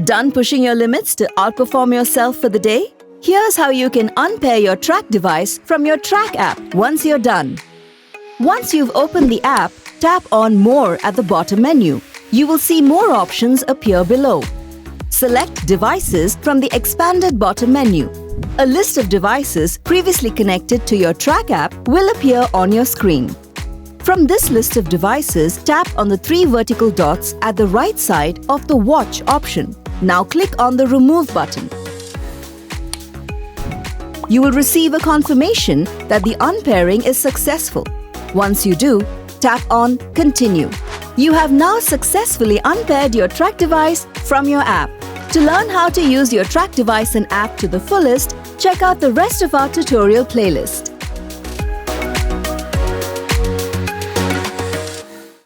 Done pushing your limits to outperform yourself for the day? Here's how you can unpair your TRAQ device from your TRAQ app once you're done. Once you've opened the app, tap on More at the bottom menu. You will see more options appear below. Select Devices from the expanded bottom menu. A list of devices previously connected to your TRAQ app will appear on your screen. From this list of devices, tap on the 3 vertical dots at the right side of the Watch option. Now click on the Remove button. You will receive a confirmation that the unpairing is successful. Once you do, tap on Continue. You have now successfully unpaired your TRAQ device from your app. To learn how to use your TRAQ device and app to the fullest, check out the rest of our tutorial playlist.